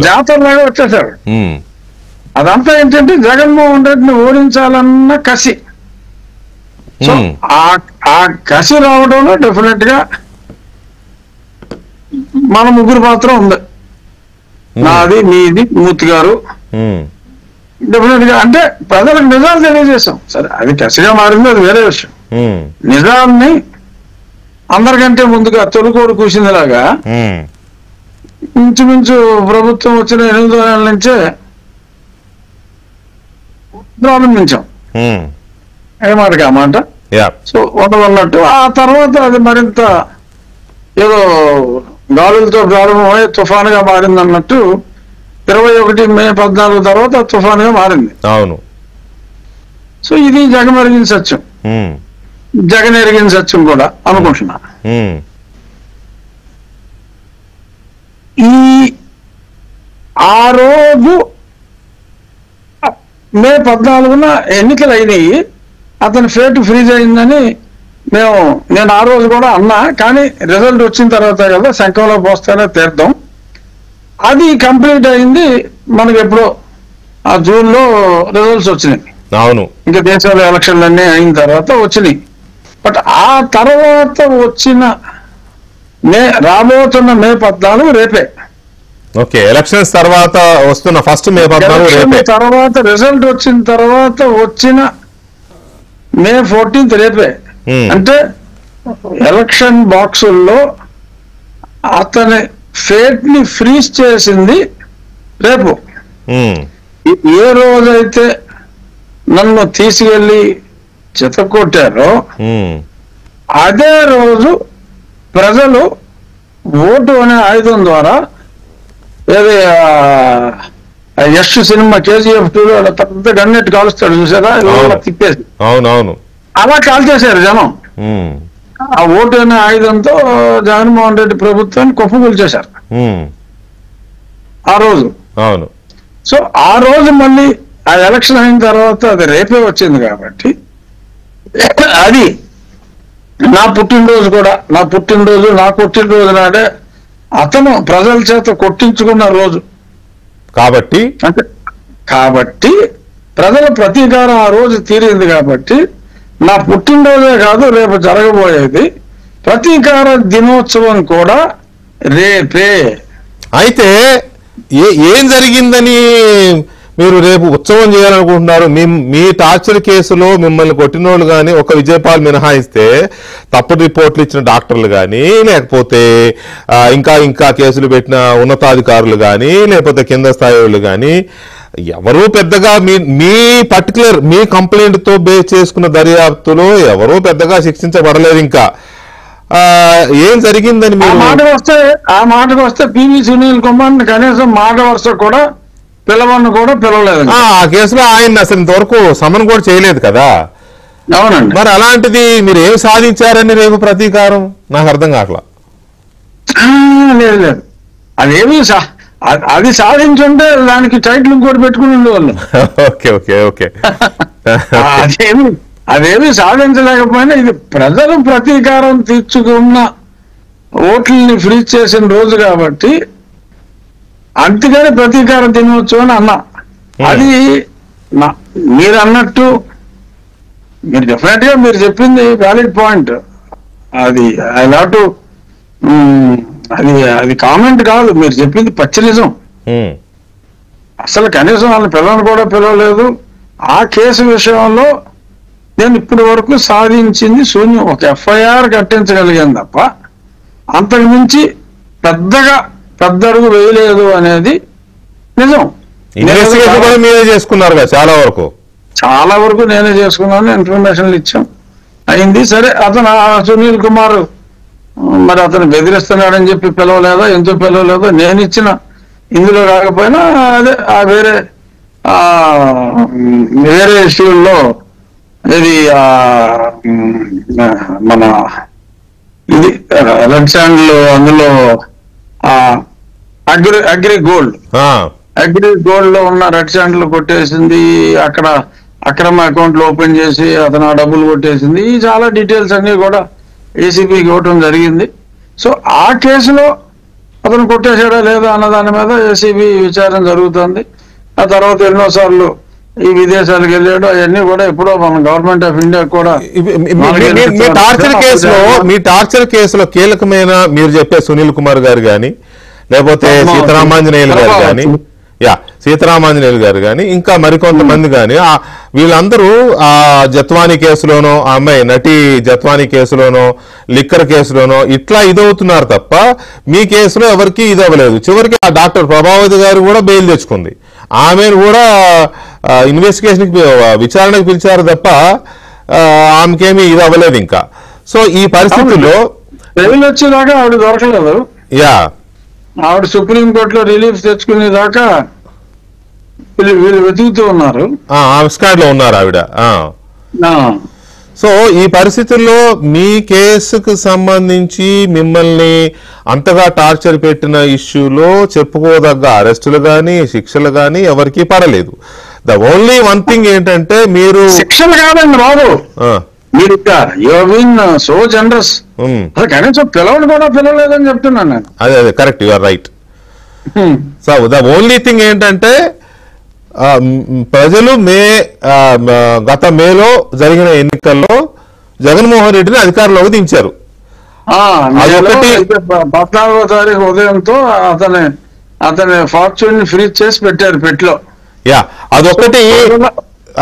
జాతరలాగా వచ్చేసారు. అదంతా ఏంటంటే జగన్మోహన్ రెడ్డిని ఓడించాలన్న కసి. సో ఆ కసి రావడంలో డెఫినెట్ గా మన ముగ్గురు పాత్ర ఉంది, నాది, మీది, మూర్తి గారు. డెఫినెట్ గా అంటే ప్రజలకు నిజాలు తెలియజేశాం. సరే అది కసిగా మారింది, అది వేరే విషయం. నిజాన్ని అందరికంటే ముందుగా తొలికోడు కూసిందిలాగా ఇంచుమించు ప్రభుత్వం వచ్చిన 8 నెలల నుంచే ప్రారంభించాం, ఏమాటకి ఆ మాట. సో ఉండవన్నట్టు ఆ తర్వాత అది మరింత ఏదో గాలులతో ప్రారంభమై తుఫానుగా మారింది అన్నట్టు 21 మే 14 తర్వాత తుఫానుగా మారింది. అవును. సో ఇది జగమెరిగిన సత్యం, జగన్ ఎరిగిన సత్యం కూడా అనుకుంటున్నా. ఆ రోజు మే 14న ఎన్నికలు అయినాయి, అతని ఫేట్ ఫ్రీజ్ అయిందని నేను ఆ రోజు కూడా అన్నా. కానీ రిజల్ట్ వచ్చిన తర్వాత కదా శంఖంలో పోస్తేనే తీర్థం, అది కంప్లీట్ అయింది మనకి ఎప్పుడో ఆ జూన్లో రిజల్ట్స్ వచ్చినాయి. అవును, ఇంకా దేశంలో ఎలక్షన్లు అన్నీ అయిన తర్వాత వచ్చినాయి. బట్ ఆ తర్వాత వచ్చిన రాబోతున్న మే 14 రేపే. ఓకే, ఎలక్షన్స్ తర్వాత వస్తున్న ఫస్ట్ మే 14 తర్వాత రిజల్ట్ వచ్చిన తర్వాత వచ్చిన మే 14 రేపే. అంటే ఎలక్షన్ బాక్సుల్లో అతని ఫేట్ ని ఫ్రీజ్ చేసింది రేపు. ఏ రోజైతే నన్ను తీసుకెళ్లి చితకొట్టారో అదే రోజు ప్రజలు ఓటు అనే ఆయుధం ద్వారా, ఏది యశ్ సినిమా KGF 2లో పెద్ద గన్నెట్ కాలుస్తాడు చూసారా, తిప్పేసి అవునవును అలా కాల్చేశారు జనం. ఆ ఓటు అనే ఆయుధంతో జగన్మోహన్ రెడ్డి ప్రభుత్వాన్ని కుప్పకూల్చేశారు ఆ రోజు. అవును. సో ఆ రోజు మళ్ళీ ఆ ఎలక్షన్ అయిన తర్వాత అది రేపే వచ్చింది కాబట్టి అది నా పుట్టినరోజు కూడా, నా పుట్టినరోజు నాడే అతను ప్రజల చేత కొట్టించుకున్న రోజు కాబట్టి ప్రజల ప్రతీకారం ఆ రోజు తీరింది. కాబట్టి నా పుట్టినరోజే కాదు రేపు జరగబోయేది ప్రతీకార దినోత్సవం కూడా రేపే. అయితే ఏం జరిగిందని మీరు రేపు ఉత్సవం చేయాలనుకుంటున్నారు. మీ టార్చర్ కేసులో మిమ్మల్ని కొట్టినోళ్ళు కానీ ఒక విజయపాల్ మినహాయిస్తే తప్పుడు రిపోర్ట్లు ఇచ్చిన డాక్టర్లు కానీ, లేకపోతే ఇంకా కేసులు పెట్టిన ఉన్నతాధికారులు కానీ, లేకపోతే కింద స్థాయి వాళ్ళు కానీ ఎవరూ పెద్దగా మీ పర్టికులర్ మీ కంప్లైంట్ తో బేస్ చేసుకున్న దర్యాప్తులో ఎవరూ పెద్దగా శిక్షించబడలేదు. ఇంకా ఏం జరిగిందని మీరు ఆ మాటకు వస్తే పివి సునీల్ కుమార్ కనీసం మాట వరుస కూడా పిలవలేదు. ఆ కేసులో ఆయన అసలు ఇంతవరకు సమన్ కూడా చేయలేదు కదా. అవునండి. మరి అలాంటిది మీరు ఏం సాధించారని రేపు ప్రతీకారం నాకు అర్థం కావట్లా. లేదు అదేమి అది సాధించుంటే దానికి టైటిల్ ఇంకోటి పెట్టుకుని ఉండేవాళ్ళు. ఓకే ఓకే ఓకే అదేమి సాధించలేకపోయినా ఇది ప్రజలు ప్రతీకారం తీర్చుకున్న ఓట్లని ఫ్రీజ్ చేసిన రోజు కాబట్టి అందుకని ప్రతీకారం తినవచ్చు అని అన్నా. అది మీరు అన్నట్టు మీరు డెఫినెట్ గా మీరు చెప్పింది వ్యాలిడ్ పాయింట్. అది ఐ లవ్ టు అది కామెంట్ కాదు, మీరు చెప్పింది పచ్చి నిజం. అసలు కనీసం వాళ్ళని పిల్లలను కూడా పిలవలేదు. ఆ కేసు విషయంలో నేను ఇప్పటి వరకు సాధించింది శూన్యం. ఒక ఎఫ్ఐఆర్ కట్టించగలిగాను తప్ప అంతకు మించి పెద్ద అడుగు వేయలేదు అనేది నిజం. మీరే చేసుకున్నారు చాలా వరకు నేనే చేసుకున్నాను. ఇన్ఫర్మేషన్లు ఇచ్చాం, అయింది. సరే అతను సునీల్ కుమార్ మరి అతను బెదిరిస్తున్నాడని చెప్పి పిలవలేదో ఎందుకు పిలవలేదో నేను ఇచ్చిన ఇందులో రాకపోయినా అదే వేరే ఇష్యూల్లో ఇది మన ఇది రెడ్ శాండ్లు అందులో అగ్రి గోల్డ్ లో ఉన్న రెడ్ శాండ్లు కొట్టేసింది, అక్కడ అక్రమ అకౌంట్లు ఓపెన్ చేసి అతను ఆ డబ్బులు కొట్టేసింది. ఈ చాలా డీటెయిల్స్ అన్ని కూడా ఏసీబీకి ఇవ్వటం జరిగింది. సో ఆ కేసులో అతను కొట్టేసాడా లేదా అన్న దాని మీద ఏసీబీ విచారణ జరుగుతుంది. ఆ తర్వాత ఎన్నోసార్లు ఈ విదేశాలకు వెళ్ళాడు. అవన్నీ కూడా ఎప్పుడో మన గవర్నమెంట్ ఆఫ్ ఇండియా కూడా మీ టార్చర్ కేసులో కీలకమైన మీరు చెప్పే సునీల్ కుమార్ గారు కానీ, లేకపోతే సీతారామాంజనేయులు గారు కానీ ఇంకా మరికొంతమంది కానీ వీళ్ళందరూ ఆ జత్వానీ కేసులోనో, ఆ అమ్మాయి నటి జత్వానీ కేసులోనో, లిక్కర్ కేసులోనో ఇట్లా ఇదవుతున్నారు తప్ప మీ కేసులో ఎవరికి ఇది అవ్వలేదు. చివరికి ఆ డాక్టర్ ప్రభావతి గారు కూడా బెయిల్ తెచ్చుకుంది. ఆమెను కూడా ఇన్వెస్టిగేషన్ విచారణకు పిలిచారు తప్ప ఆమెకేమీ ఇది అవ్వలేదు ఇంకా. సో ఈ పరిస్థితుల్లో బెయిల్ వచ్చేదాకా ఆవిడ దొరకలేదు. ఆవిడ సుప్రీంకోర్టులో రిలీఫ్ తెచ్చుకునేదాకా వీళ్ళు వెతుకుతూ ఉన్నారు, లో ఉన్నారు ఆవిడ. సో ఈ పరిస్థితుల్లో మీ కేసుకు సంబంధించి మిమ్మల్ని అంతగా టార్చర్ పెట్టిన ఇష్యూలో చెప్పుకోదగ్గ అరెస్టులు కానీ శిక్షలు కానీ ఎవరికి పడలేదు. ద ఓన్లీ వన్ థింగ్ ఏంటంటే మీరు శిక్షలు కాదండి బాబు, మీరు సో జనరస్ కనీసం పిలవని కూడా పిలవలేదని చెప్తున్నాను నేను. అదే correct, you are right. So the only thing ఏంటంటే ప్రజలు గత మేలో జరిగిన ఎన్నికల్లో జగన్మోహన్ రెడ్డిని అధికారంలోకి దించారు. 14వ తారీఖు ఉదయంతో అతని ఫార్చ్యూన్ ఫ్రీజ్ చేసి పెట్టారు పెట్లో.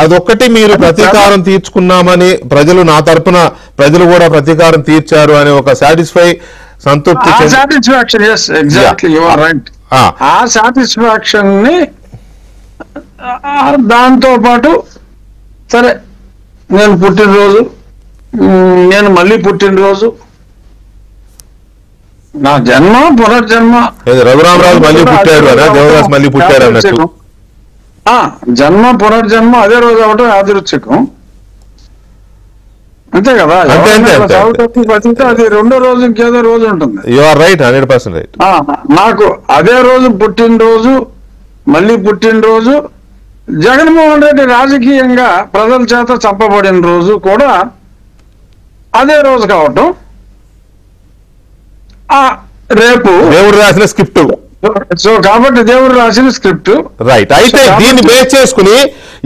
అదొక్కటి మీరు ప్రతీకారం తీర్చుకున్నామని ప్రజలు, నా తరపున ప్రజలు కూడా ప్రతీకారం తీర్చారు అని ఒక సంతృప్తి ఆ సాటిస్ఫాక్షన్ ని దాంతో పాటు సరే నేను పుట్టినరోజు, నేను మళ్ళీ పుట్టినరోజు, నా జన్మ పునర్జన్మ, రఘురామరాజు మళ్ళీ పుట్టాడు, దేవదాస్ మళ్ళీ పుట్టాడు అన్నట్టు జన్మ పునర్జన్మ అదే రోజు అవటం యాదృచ్ఛికం, అంతే కదా. అది రెండో రోజు ఇంకేదో రోజు ఉంటుంది. You are right, 100% right. నాకు అదే రోజు పుట్టినరోజు, మళ్ళీ పుట్టినరోజు, జగన్మోహన్ రెడ్డి రాజకీయంగా ప్రజల చేత చంపబడిన రోజు కూడా అదే రోజు కావటం, రేపు దేవుడు రాసిన స్క్రిప్ట్. సో కాబట్టి దేవుడు రాసిన స్క్రిప్ట్ రైట్. అయితే దీన్ని బేస్ చేసుకుని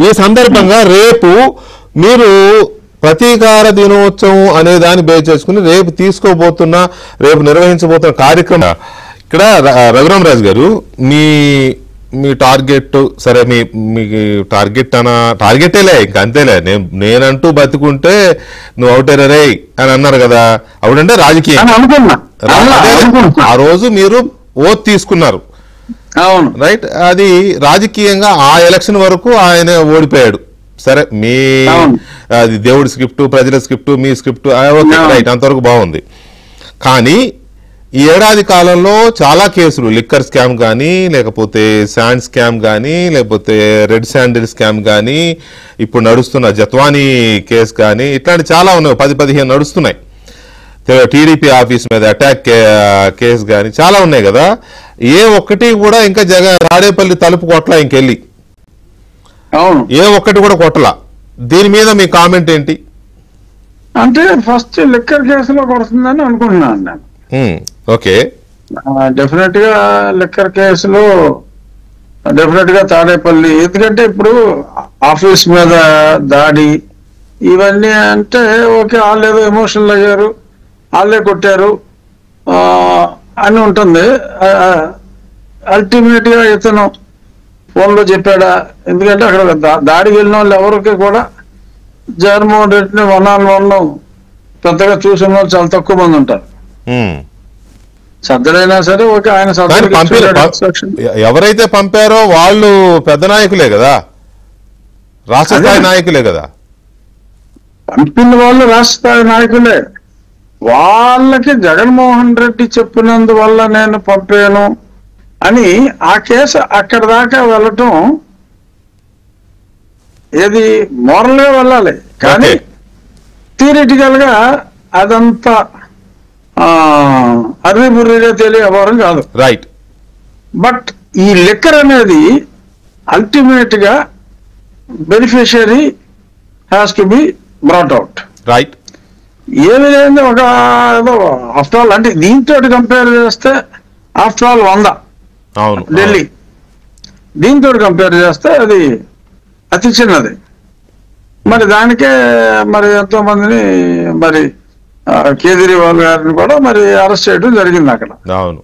ఈ సందర్భంగా రేపు మీరు ప్రతీకార దినోత్సవం అనే దాన్ని బేస్ చేసుకుని రేపు నిర్వహించబోతున్న కార్యక్రమం ఇక్కడ రఘురామరాజు గారు, మీ మీ టార్గెట్ సరే, మీ టార్గెటేలే, ఇంక అంతేలే, నేనంటూ బతుకుంటే నువ్వు అవుతారే రే అని అన్నారు కదా, అవునంటే రాజకీయం. ఆ రోజు మీరు ఓత్ తీసుకున్నారు, రైట్? అది రాజకీయంగా ఆ ఎలక్షన్ వరకు ఆయన ఓడిపోయాడు. సరే, అది దేవుడి స్క్రిప్ట్, ప్రజల స్క్రిప్ట్, మీ స్క్రిప్ట్, ఓకే రైట్, అంతవరకు బాగుంది. కానీ ఈ ఏడాది కాలంలో చాలా కేసులు, లిక్కర్ స్కామ్ కానీ, లేకపోతే శాండ్ స్కామ్ కానీ, లేకపోతే రెడ్ శాండిల్ స్కామ్ కానీ, ఇప్పుడు నడుస్తున్న జత్వానీ కేసు కానీ, ఇట్లాంటి చాలా ఉన్నాయి, 10-15 నడుస్తున్నాయి. టీడీపీ ఆఫీస్ మీద అటాక్ కేసు కానీ చాలా ఉన్నాయి కదా. ఏ ఒక్కటి కూడా ఇంకా తాడేపల్లి తలుపు కొట్టలా, ఇంకెళ్ళి ఏ ఒక్కటి కూడా కొట్టలా. దీని మీద మీ కామెంట్ ఏంటి? అంటే ఫస్ట్ లిక్కర్ కేసులో కొడుతుందని అనుకుంటున్నాను నేను. ఓకే, డెఫినెట్ గా లిక్కర్ కేసులో డెఫినెట్ గా తాడేపల్లి, ఎందుకంటే ఇప్పుడు ఆఫీస్ మీద దాడి ఇవన్నీ అంటే ఓకే, వాళ్ళు ఏదో ఎమోషనల్ అయ్యారు, వాళ్ళే కొట్టారు అని ఉంటుంది. అల్టిమేట్ గా ఇతను ఫోన్లో చెప్పాడా? ఎందుకంటే అక్కడ దాడికి వెళ్ళిన వాళ్ళు ఎవరికి కూడా జగన్మోహన్ రెడ్డిని 1-on-1 పెద్దగా చూసిన వాళ్ళు చాలా తక్కువ మంది ఉంటారు. సర్దులైనా సరే ఓకే, ఆయన ఎవరైతే పంపారో వాళ్ళు పెద్ద నాయకులే కదా, రాష్ట్ర స్థాయి నాయకులే కదా. పంపిన వాళ్ళు రాష్ట్ర స్థాయి నాయకులే. వాళ్ళకి జగన్మోహన్ రెడ్డి చెప్పినందువల్ల నేను పంపాను అని ఆ కేసు అక్కడ దాకా వెళ్ళటం ఏది మోరల్ గా వెళ్ళాలి, కానీ థియరిటికల్ గా అదంతా అర్రిబుర్రిగా తెలియ వ్యవహారం కాదు. రైట్. బట్ ఈ లిక్కర్ అనేది అల్టిమేట్ గా beneficiary has to be brought out. Right. ఏమి లేదు, ఒక ఆఫ్టర్ ఆల్ అంటే దీంతో కంపేర్ చేస్తే ఆఫ్టర్ ఆల్ 100 ఢిల్లీ, దీంతో కంపేర్ చేస్తే అది అతి చిన్నది. మరి దానికే మరి ఎంతో మందిని, మరి కేజ్రీవాల్ గారిని కూడా మరి అరెస్ట్ చేయడం జరిగింది అక్కడ. అవును.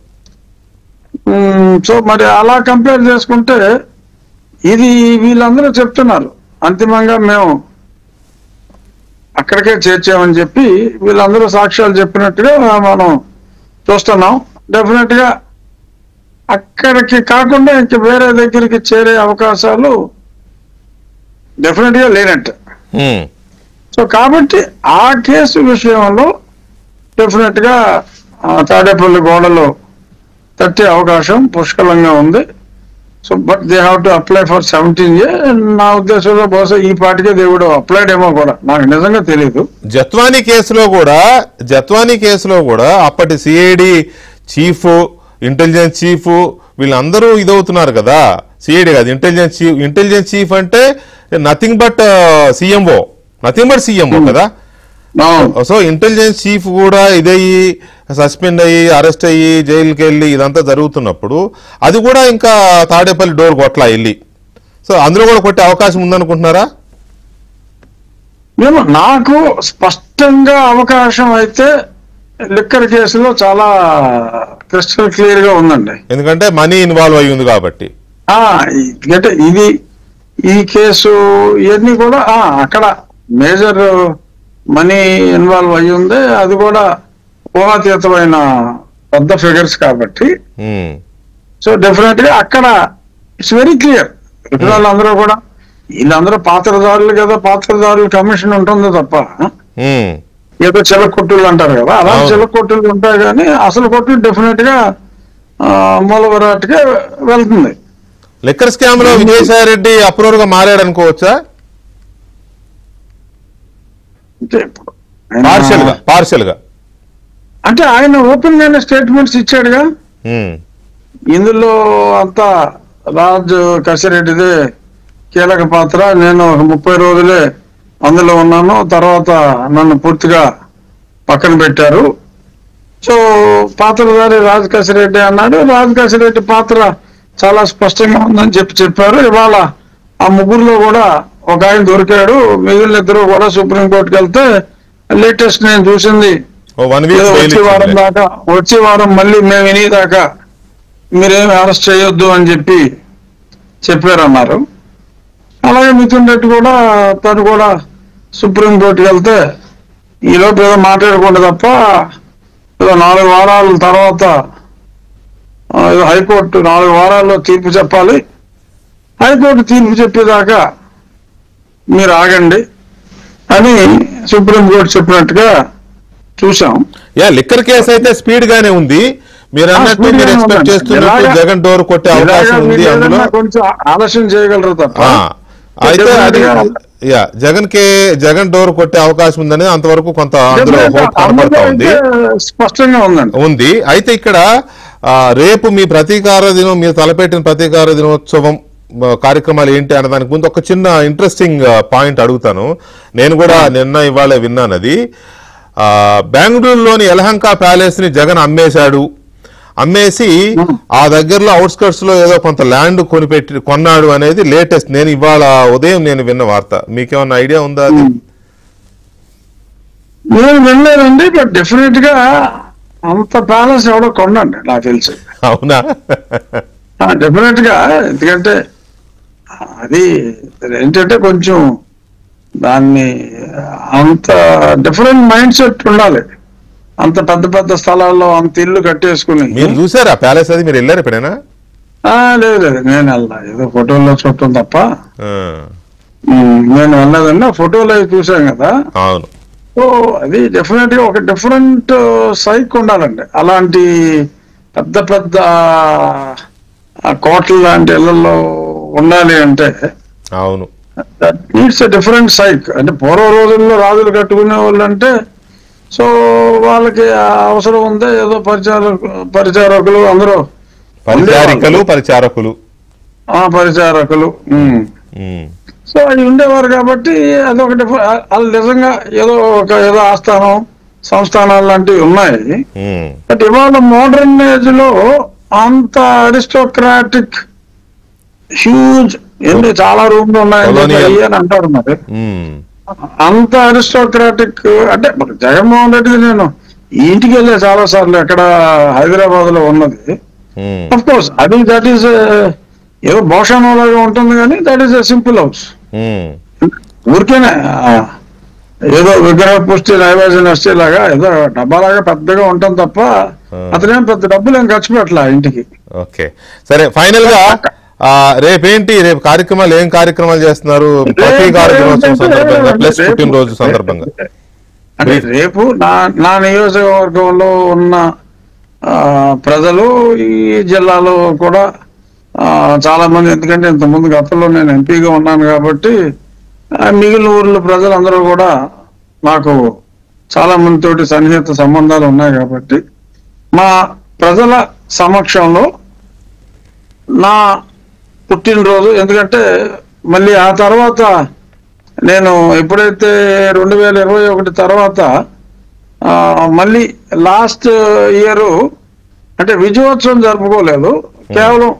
సో మరి అలా కంపేర్ చేసుకుంటే ఇది వీళ్ళందరూ చెప్తున్నారు అంతిమంగా మేము అక్కడికే చేర్చామని చెప్పి వీళ్ళందరూ సాక్ష్యాలు చెప్పినట్టుగా మనం చూస్తున్నాం. డెఫినెట్ గా అక్కడికి కాకుండా ఇంక వేరే దగ్గరికి చేరే అవకాశాలు డెఫినెట్ గా లేనట్టు. సో కాబట్టి ఆ కేసు విషయంలో డెఫినెట్ గా తాడేపల్లి గోడలో తట్టే అవకాశం పుష్కలంగా ఉంది. So but they have to apply for 17A. నా ఉద్దేశంలో బహుశా ఈ పాటికే దేవుడు అప్లైడ్ ఏమో కూడా, నాకు నిజంగా తెలియదు. జత్వానీ కేసులో కూడా అప్పటి సిఐడి చీఫ్, ఇంటెలిజెన్స్ చీఫ్ వీళ్ళందరూ ఇదవుతున్నారు కదా. సిఐడి కాదు, ఇంటెలిజెన్స్ చీఫ్ అంటే నథింగ్ బట్ సిఎంఓ కదా. సో ఇంటెలిజెన్స్ చీఫ్ కూడా ఇదయ్యి సస్పెండ్ అయ్యి అరెస్ట్ అయ్యి జైలుకి వెళ్ళి ఇదంతా జరుగుతున్నప్పుడు అది కూడా ఇంకా తాడేపల్లి డోర్ కొట్లా వెళ్ళి, సో అందులో కూడా కొట్టే అవకాశం ఉందనుకుంటున్నారా? నాకు స్పష్టంగా అవకాశం అయితే లిక్కర్ కేసులో చాలా క్రిస్టల్ క్లియర్ గా ఉందండి. ఎందుకంటే మనీ ఇన్వాల్వ్ అయ్యి ఉంది కాబట్టి. ఎందుకంటే ఈ కేసు ఇవన్నీ కూడా అక్కడ మేజర్ మనీ ఇన్వాల్వ్ అయ్యి ఉంది. అది కూడా ఊహాతీతమైన పెద్ద ఫిగర్స్ కాబట్టి. సో డెఫినెట్ గా అక్కడ ఇట్స్ వెరీ క్లియర్. వాళ్ళందరూ కూడా వీళ్ళందరూ పాత్రదారులు కదా, పాత్రదారులు కమిషన్ ఉంటుంది తప్ప ఏదో చిలకొట్టులు అంటారు కదా, అలా చిలకొట్టులు ఉంటాయి. కానీ అసలు కొట్టు డెఫినెట్ గా మూలవరాటిగా వెళ్తుంది. లిక్కర్ స్కామ్ లో విజయసాయి రెడ్డి అప్రూవర్ గా మారాడు అనుకోవచ్చా? పార్షల్ గా అంటే ఆయన ఓపెన్ గానే స్టేట్మెంట్స్ ఇచ్చాడుగా. ఇందులో అంతా రాజ్ కసిరెడ్డిదే కీలక పాత్ర, నేను 30 రోజులే అందులో ఉన్నాను, తర్వాత నన్ను పూర్తిగా పక్కన పెట్టారు. సో పాత్రధారి రాజ్ కసిరెడ్డి అన్నాడు. రాజ్ కసిరెడ్డి పాత్ర చాలా స్పష్టంగా ఉందని చెప్పారు. ఇవాళ ఆ ముగ్గురులో కూడా ఒక ఆయన దొరికాడు, మిగిలిన ఇద్దరు కూడా సుప్రీంకోర్టుకి వెళ్తే లేటెస్ట్ నేను చూసింది వచ్చే వారం మళ్ళీ మేము వినేదాకా మీరేమి అరెస్ట్ చేయొద్దు అని చెప్పి చెప్పారన్నారు. అలాగే మిథున్ రెడ్డి కూడా తను కూడా సుప్రీంకోర్టుకి వెళ్తే ఈలోపు ఏదో మాట్లాడకుండా తప్ప ఏదో 4 వారాల తర్వాత ఏదో హైకోర్టు 4 వారాల్లో తీర్పు చెప్పాలి, హైకోర్టు తీర్పు చెప్పేదాకా మీరు ఆగండి అని సుప్రీంకోర్టు చెప్పినట్టుగా చూసాం. లిక్కర్ కేసు అయితే స్పీడ్ గానే ఉంది. మీరు అన్నట్టు మీరు ఎక్స్పెక్ట్ చేస్తున్నట్టు జగన్ డోర్ కొట్టే అవకాశం ఉంది. అందులో కొంచెం ఆలస్యం చేయగలరు తప్ప అయితే అది జగన్ డోర్ కొట్టే అవకాశం ఉందని అంతవరకు కొంత అందులో హోప్ కనపడతా ఉంది, స్పష్టంగా ఉంది. అయితే ఇక్కడ రేపు మీ ప్రతీకార దినం, మీరు తలపెట్టిన ప్రతీకార దినోత్సవం కార్యక్రమాలు ఏంటి అన్న దానికి ముందు ఒక చిన్న ఇంట్రెస్టింగ్ పాయింట్ అడుగుతాను. నేను కూడా నిన్న ఇవాళ విన్నాను. అది బెంగళూరులోని యలహంక ప్యాలెస్ ని జగన్ అమ్మేసి ఆ దగ్గరలో అవుట్స్కర్ట్స్ లో ఏదో కొంత ల్యాండ్ కొన్నాడు అనేది లేటెస్ట్. నేను ఇవాళ ఉదయం నేను విన్న వార్త. మీకేమన్నా ఐడియా ఉందా? అది నేను వినలేదండి, బట్ డెఫినెట్ గా అంత ప్యాలెస్ ఎవడో కొనండి నాకు తెలిసి. అవునా? డెఫినెట్ గా. ఎందుకంటే అది ఏంటంటే కొంచెం దాన్ని అంత డిఫరెంట్ మైండ్ సెట్ ఉండాలి. అంత పెద్ద పెద్ద స్థలాల్లో అంత ఇల్లు కట్టేసుకుని. మీరు చూసారా ప్యాలెస్? అది మీరు వెళ్ళారు ఎప్పుడైనా? లేదు నేను వెళ్ళా, ఏదో ఫోటోల్లో చూడటం తప్ప నేను వెళ్ళలేదండి. ఫోటోలో చూసాం కదా. అవును. సో అది డెఫినెట్ గా ఒక డిఫరెంట్ సైక్ ఉండాలండి. అలాంటి పెద్ద పెద్ద కోటలు లాంటి ఇళ్లలో ఉండాలి అంటే. అవును. That needs a different psych. అంటే పూర్వ రోజుల్లో రాజులు కట్టుకునే వాళ్ళు అంటే సో వాళ్ళకి అవసరం ఉందే, ఏదో పరిచారకులు అందరూ పరిచారకులు సో అవి ఉండేవారు. కాబట్టి అదొకటి. వాళ్ళు నిజంగా ఏదో ఆస్థానం సంస్థానాలు లాంటివి ఉన్నాయి. బట్ ఇవాళ మోడర్న్ ఏజ్ లో అంత అరిస్టోక్రాటిక్ హ్యూజ్ చాలా రూమ్లు ఉన్నాయని అని అంటారు. మరి అంత అరిస్టోక్రాటిక్ అంటే జగన్మోహన్ రెడ్డి నేను ఇంటికి వెళ్ళే చాలా సార్లు, ఎక్కడ హైదరాబాద్ లో ఉన్నది. అఫ్ కోర్స్ అది దట్ ఈస్ ఏదో భోషణలాగా ఉంటుంది, కానీ that is a simple house. ఊరికేనే ఏదో విగ్రహ పుష్టి నైవేద్యం నష్టి లాగా ఏదో డబ్బాలాగా పెద్దగా ఉంటుంది తప్ప అతనేం పెద్ద డబ్బులు ఏం ఖర్చు పెట్టలే ఇంటికి. ఓకే, సరే. ఫైనల్ గా రేపేంటి, రేపు కార్యక్రమాలు ఏం కార్యక్రమాలు చేస్తున్నారు? ప్లస్ పుట్టినరోజు సందర్భంగా అంటే రేపు నా నియోజకవర్గంలో ఉన్న ప్రజలు, ఈ జిల్లాలో కూడా చాలా మంది, ఎందుకంటే ఇంతకుముందు గతంలో నేను ఎంపీగా ఉన్నాను కాబట్టి మిగిలిన ఊర్ల ప్రజలందరూ కూడా నాకు చాలా మందితోటి సన్నిహిత సంబంధాలు ఉన్నాయి. కాబట్టి మా ప్రజల సమక్షంలో నా పుట్టినరోజు, ఎందుకంటే మళ్ళీ ఆ తర్వాత నేను ఎప్పుడైతే 2021 తర్వాత మళ్ళీ లాస్ట్ ఇయర్ అంటే విజయోత్సవం జరుపుకోలేదు, కేవలం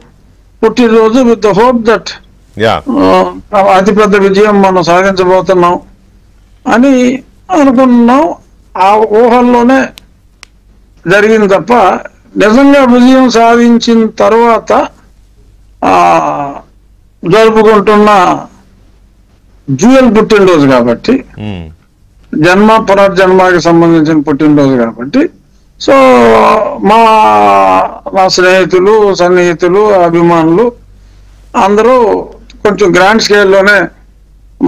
పుట్టినరోజు విత్ ద హోప్ దట్ అతిపెద్ద విజయం మనం సాధించబోతున్నాం అని అనుకున్నాం. ఆ ఊహల్లోనే జరిగింది తప్ప నిజంగా విజయం సాధించిన తర్వాత జరుపుకుంటున్న డ్యూయల్ పుట్టినరోజు కాబట్టి, జన్మ పునర్జన్మకి సంబంధించిన పుట్టినరోజు కాబట్టి, సో మా స్నేహితులు, సన్నిహితులు, అభిమానులు అందరూ కొంచెం గ్రాండ్ స్కేల్లోనే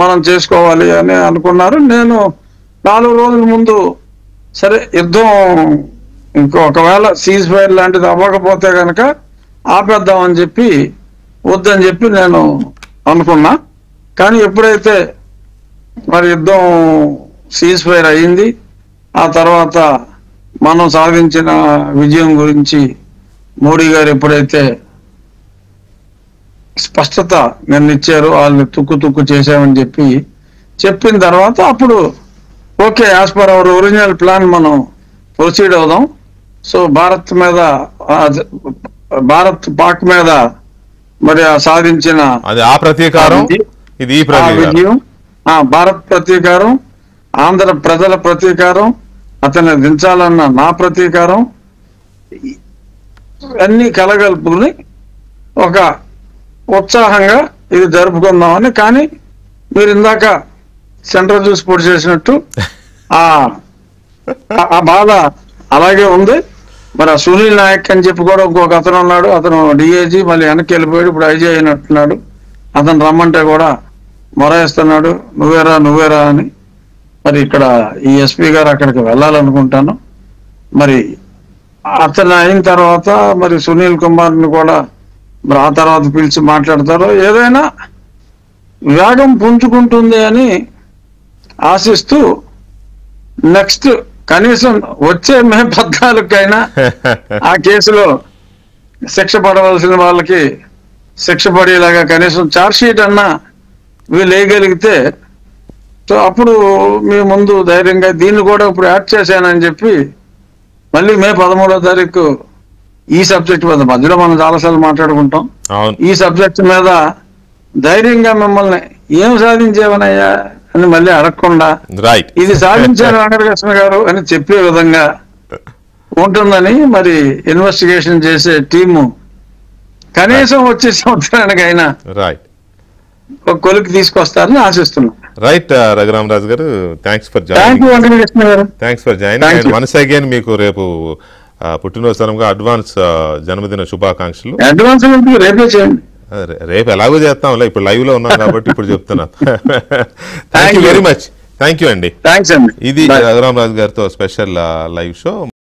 మనం చేసుకోవాలి అని అనుకున్నారు. నేను 4 రోజుల ముందు సరే యుద్ధం ఒకవేళ సీజ్ ఫైర్ లాంటిది అవ్వకపోతే కనుక ఆపేద్దామని చెప్పి, వద్దని చెప్పి నేను అనుకున్నా. కానీ ఎప్పుడైతే మరి యుద్ధం సీజ్ ఫైర్ అయ్యింది, ఆ తర్వాత మనం సాధించిన విజయం గురించి మోడీ గారు ఎప్పుడైతే స్పష్టత నిర్ణయించారో, వాళ్ళు తుక్కు చేశామని చెప్పిన తర్వాత అప్పుడు okay, as per our original plan మనం ప్రొసీడ్ అవుదాం. సో భారత్ పాక్ మీద మరి సాధించిన విజయం, భారత్ ప్రతీకారం, ఆంధ్ర ప్రజల ప్రతీకారం, అతన్ని దించాలన్న నా ప్రతీకారం, అన్ని కలగలుపుకుని ఒక ఉత్సాహంగా ఇది జరుపుకుందామని. కానీ మీరు ఇందాక సెంటర్ జ్యూస్ పొడి చేసినట్టు ఆ ఆ బాధ అలాగే ఉంది. మరి ఆ సునీల్ నాయక్ అని చెప్పి కూడా ఇంకొక అతను ఉన్నాడు, అతను డిఐజీ, మళ్ళీ వెనక్కి వెళ్ళిపోయాడు, ఇప్పుడు ఐజీ అయినట్టున్నాడు. అతను రమ్మంటే కూడా మొరాయిస్తున్నాడు, నువ్వేరా అని. మరి ఇక్కడ ఈ ఎస్పీ గారు అక్కడికి వెళ్ళాలనుకుంటాను. మరి అతను అయిన తర్వాత మరి సునీల్ కుమార్ని కూడా మరి ఆ తర్వాత పిలిచి మాట్లాడతారు. ఏదైనా వేగం పుంజుకుంటుంది అని ఆశిస్తూ నెక్స్ట్ కనీసం వచ్చే మే 14కైనా ఆ కేసులో శిక్ష పడవలసిన వాళ్ళకి శిక్ష పడేలాగా కనీసం ఛార్జ్ షీట్ అన్నా వీళ్ళు వేయగలిగితే, సో అప్పుడు మీ ముందు ధైర్యంగా దీన్ని కూడా ఇప్పుడు యాడ్ చేశానని చెప్పి మళ్ళీ మే 13వ తారీఖు ఈ సబ్జెక్ట్ మీద, మధ్యలో మనం చాలాసార్లు మాట్లాడుకుంటాం, ఈ సబ్జెక్ట్ మీద ధైర్యంగా మిమ్మల్ని ఏం సాధించేవనయ్యా అని మళ్ళీ అడగకుండా ఇది సాధించారు వెంకటకృష్ణ గారు అని చెప్పే విధంగా ఉంటుందని మరి ఇన్వెస్టిగేషన్ చేసే టీము కనీసం వచ్చే సంవత్సరానికైనా ఒక కొలికి తీసుకొస్తారని ఆశిస్తున్నాం. రైట్ రఘురామరాజు గారు, thanks for joining. Once again మీకు రేపు పుట్టినరోజు తరంగా అడ్వాన్స్ జన్మదిన శుభాకాంక్షలు. అడ్వాన్స్ రేపే చేయండి. రేపు ఎలాగో చేస్తాంలే, ఇప్పుడు లైవ్ లో ఉన్నాం కాబట్టి ఇప్పుడు చెప్తున్నా. Thank you very much. Thank you అండి. థ్యాంక్స్ అండి. ఇది రఘురామరాజు గారితో స్పెషల్ లైవ్ షో.